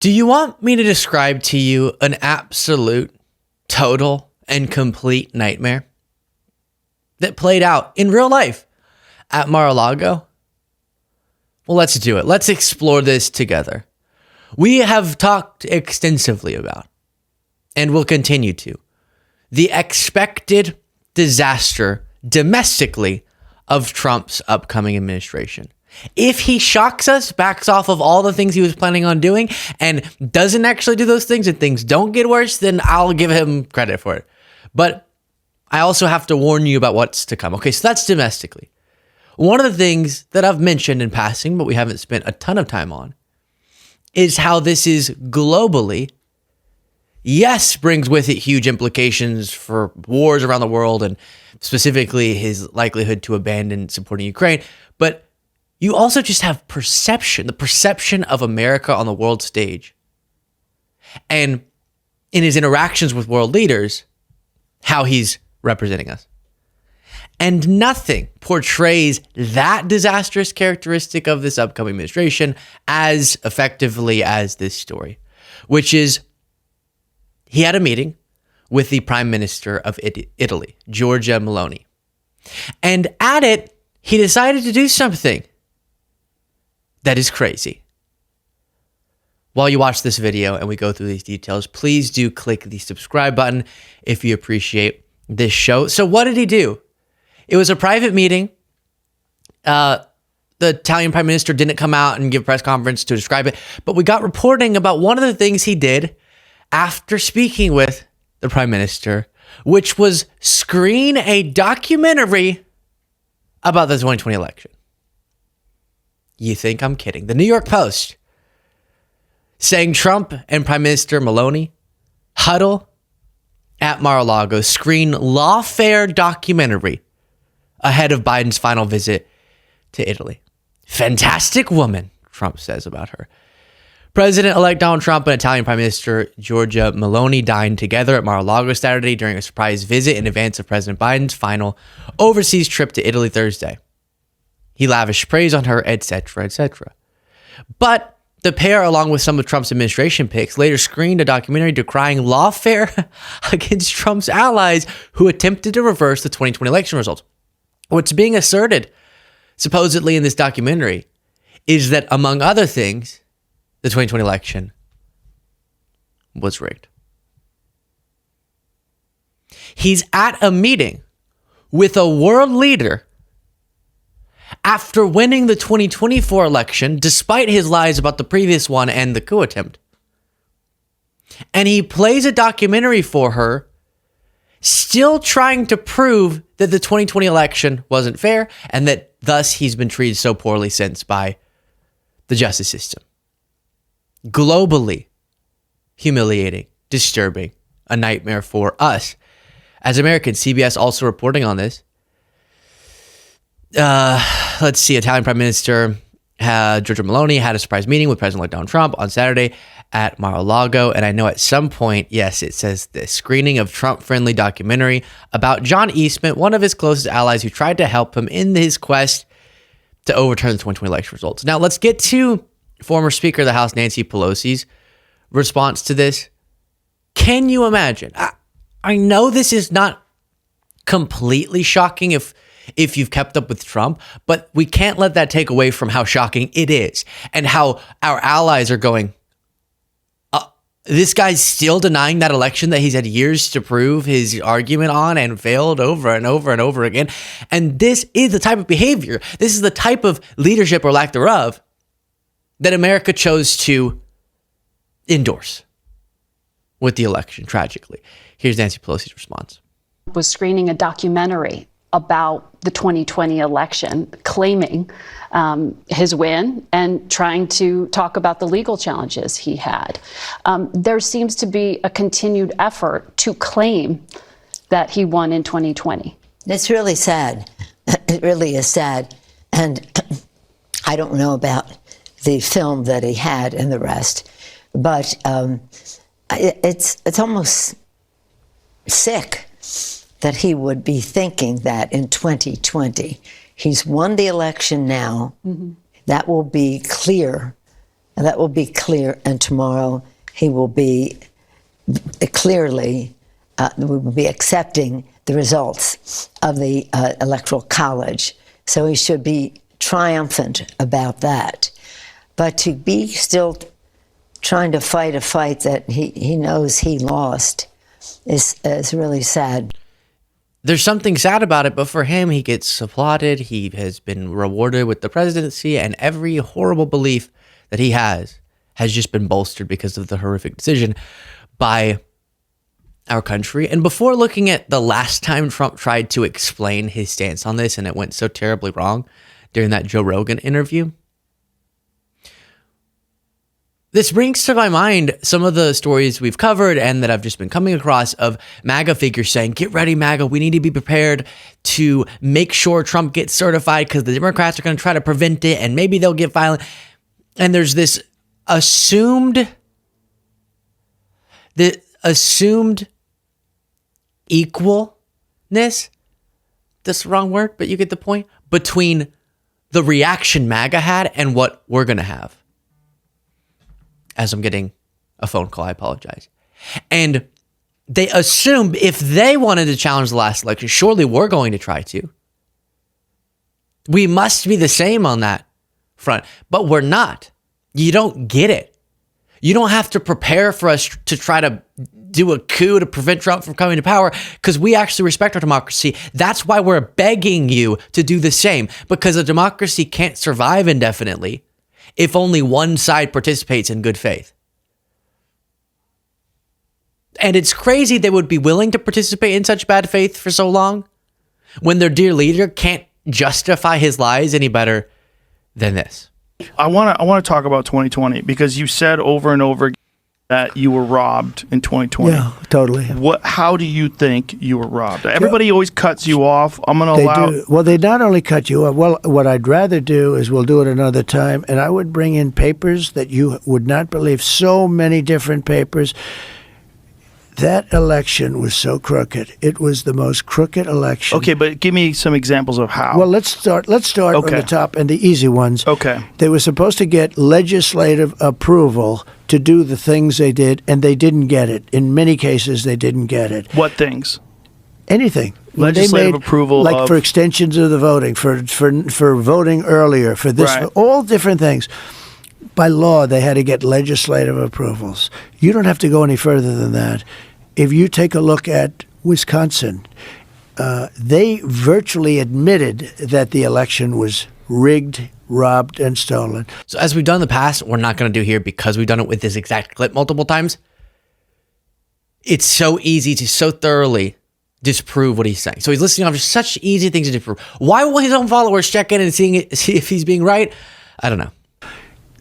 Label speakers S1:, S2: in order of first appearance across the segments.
S1: Do you want me to describe to you an absolute, total, and complete nightmare that played out in real life at Mar-a-Lago? Well, let's do it. Let's explore this together. We have talked extensively about, and will continue to, the expected disaster domestically of Trump's upcoming administration. If he shocks us, backs off of all the things he was planning on doing, and doesn't actually do those things and things don't get worse, then I'll give him credit for it. But I also have to warn you about what's to come. Okay, so that's domestically. One of the things that I've mentioned in passing, but we haven't spent a ton of time on, is how this is globally, yes, brings with it huge implications for wars around the world and specifically his likelihood to abandon supporting Ukraine, but you also just have perception, the perception of America on the world stage. And in his interactions with world leaders, how he's representing us. And nothing portrays that disastrous characteristic of this upcoming administration as effectively as this story, which is he had a meeting with the Prime Minister of Italy, Giorgia Meloni. And at it, he decided to do something that is crazy. While you watch this video and we go through these details, please do click the subscribe button if you appreciate this show. So what did he do? It was a private meeting. The Italian Prime Minister didn't come out and give a press conference to describe it, but we got reporting about one of the things he did after speaking with the Prime Minister, which was screen a documentary about the 2020 election. You think I'm kidding? The New York Post saying Trump and Prime Minister Meloni huddle at Mar-a-Lago, screen lawfare documentary ahead of Biden's final visit to Italy. Fantastic woman, Trump says about her. President-elect Donald Trump and Italian Prime Minister Giorgia Meloni dined together at Mar-a-Lago Saturday during a surprise visit in advance of President Biden's final overseas trip to Italy Thursday. He lavished praise on her, etc., etc. But the pair, along with some of Trump's administration picks, later screened a documentary decrying lawfare against Trump's allies who attempted to reverse the 2020 election results. What's being asserted, supposedly in this documentary, is that, among other things, the 2020 election was rigged. He's at a meeting with a world leader after winning the 2024 election, despite his lies about the previous one and the coup attempt. And he plays a documentary for her, still trying to prove that the 2020 election wasn't fair and that thus he's been treated so poorly since by the justice system. Globally humiliating, disturbing, a nightmare for us as Americans. CBS also reporting on this. Let's see. Italian Prime Minister Giorgia Meloni had a surprise meeting with President-elect Donald Trump on Saturday at Mar-a-Lago. And I know at some point, yes, it says the screening of Trump-friendly documentary about John Eastman, one of his closest allies who tried to help him in his quest to overturn the 2020 election results. Now, let's get to former Speaker of the House Nancy Pelosi's response to this. Can you imagine? I know this is not completely shocking if you've kept up with Trump, but we can't let that take away from how shocking it is and how our allies are going, this guy's still denying that election that he's had years to prove his argument on and failed over and over and over again. And this is the type of behavior, this is the type of leadership or lack thereof that America chose to endorse with the election, tragically. Here's Nancy Pelosi's response.
S2: Was screening a documentary about the 2020 election, claiming his win and trying to talk about the legal challenges he had. There seems to be a continued effort to claim that he won in 2020.
S3: It's really sad. It really is sad. And I don't know about the film that he had and the rest, but it's almost sick that he would be thinking that in 2020. He's won the election now. Mm-hmm. That will be clear And that will be clear. And tomorrow he will be clearly, we will be accepting the results of the Electoral College. So he should be triumphant about that. But to be still trying to fight a fight that he knows he lost is really sad.
S1: There's something sad about it, but for him, he gets applauded. He has been rewarded with the presidency, and every horrible belief that he has just been bolstered because of the horrific decision by our country. And before looking at the last time Trump tried to explain his stance on this, and it went so terribly wrong during that Joe Rogan interview, this brings to my mind some of the stories we've covered and that I've just been coming across of Maga figures saying, get ready, Maga, we need to be prepared to make sure Trump gets certified because the Democrats are going to try to prevent it and maybe they'll get violent. And there's this assumed equalness, that's the wrong word, but you get the point, between the reaction MAGA had and what we're going to have. As I'm getting a phone call, I apologize. And they assumed if they wanted to challenge the last election, surely we're going to try to. We must be the same on that front, but we're not. You don't get it. You don't have to prepare for us to try to do a coup to prevent Trump from coming to power because we actually respect our democracy. That's why we're begging you to do the same, because a democracy can't survive indefinitely if only one side participates in good faith. And it's crazy they would be willing to participate in such bad faith for so long when their dear leader can't justify his lies any better than this.
S4: I want to talk about 2020 because you said over and over again that you were robbed in 2020.
S5: Yeah, totally.
S4: How do you think you were robbed? Everybody always cuts you off. I'm going to allow...
S5: Well, they not only cut you off. Well, what I'd rather do is we'll do it another time, and I would bring in papers that you would not believe. So many different papers. That election was so crooked. It was the most crooked election.
S4: Okay, but give me some examples of how.
S5: Well, let's start on the top and the easy ones.
S4: Okay.
S5: They were supposed to get legislative approval to do the things they did, and they didn't get it. In many cases, they didn't get it.
S4: What things?
S5: Anything.
S4: Legislative approval
S5: like for extensions of the voting, for voting earlier, for this,
S4: right.
S5: For all different things. By law, they had to get legislative approvals. You don't have to go any further than that. If you take a look at Wisconsin, they virtually admitted that the election was rigged, robbed, and stolen.
S1: So as we've done in the past, we're not going to do here because we've done it with this exact clip multiple times. It's so easy to so thoroughly disprove what he's saying. So he's listing off just such easy things to disprove. Why will his own followers check in and see if he's being right? I don't know.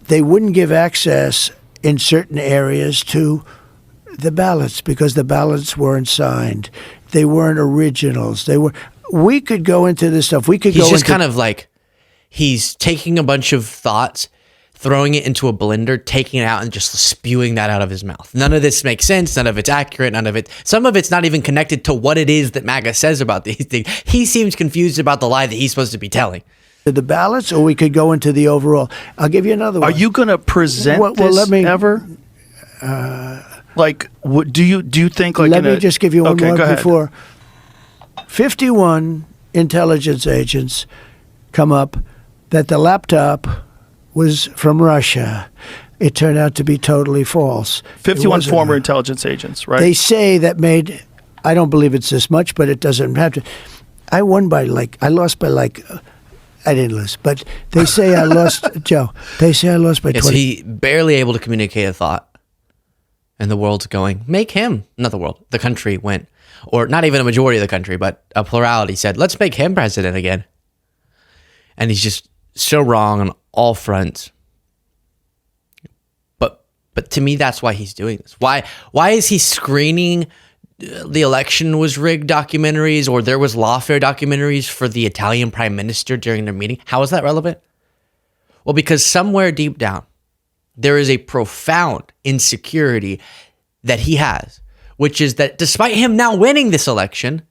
S5: They wouldn't give access in certain areas to the ballots because the ballots weren't signed. They weren't originals. We could go into this stuff.
S1: He's just kind of like, he's taking a bunch of thoughts, throwing it into a blender, taking it out and just spewing that out of his mouth. None of this makes sense. None of it's accurate. Some of it's not even connected to what it is that MAGA says about these things. He seems confused about the lie that he's supposed to be telling.
S5: The ballots, or we could go into the overall. I'll give you another one.
S4: Are you going to present this ever? Do you think like?
S5: Let me just give you one more
S4: go
S5: before.
S4: Ahead.
S5: 51 intelligence agents come up that the laptop was from Russia. It turned out to be totally false.
S4: 51 former intelligence agents, right?
S5: They say that made. I don't believe it's this much, but it doesn't have to. I lost by I didn't lose, but they say I lost, Joe. They say I lost by 20.
S1: So he barely able to communicate a thought. And the world's going, make him, not the world, the country went, or not even a majority of the country, but a plurality said, let's make him president again. And he's just so wrong on all fronts. But to me, that's why he's doing this. Why is he screening the election was rigged documentaries or there was lawfare documentaries for the Italian prime minister during their meeting? How is that relevant? Well, because somewhere deep down, there is a profound insecurity that he has, which is that despite him now winning this election,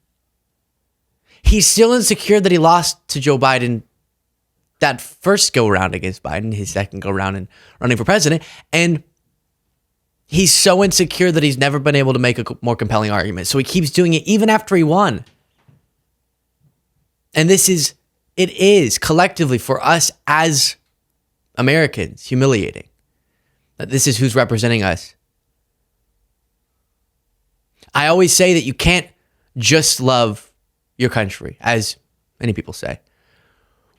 S1: he's still insecure that he lost to Joe Biden that first go round against Biden, his second go round in running for president. And he's so insecure that he's never been able to make a more compelling argument. So he keeps doing it even after he won. And it is collectively for us as Americans humiliating that this is who's representing us. I always say that you can't just love your country, as many people say.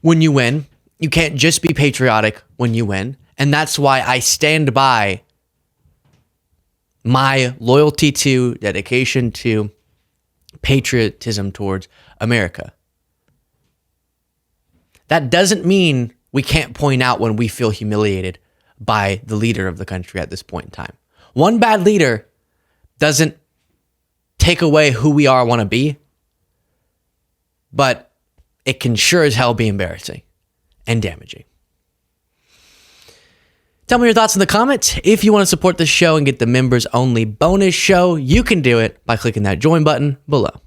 S1: When you win, you can't just be patriotic when you win. And that's why I stand by my loyalty to, dedication to, patriotism towards America. That doesn't mean we can't point out when we feel humiliated by the leader of the country at this point in time. One bad leader doesn't take away who we are, want to be, but it can sure as hell be embarrassing and damaging. Tell me your thoughts in the comments. If you want to support the show and get the members only bonus show, you can do it by clicking that join button below.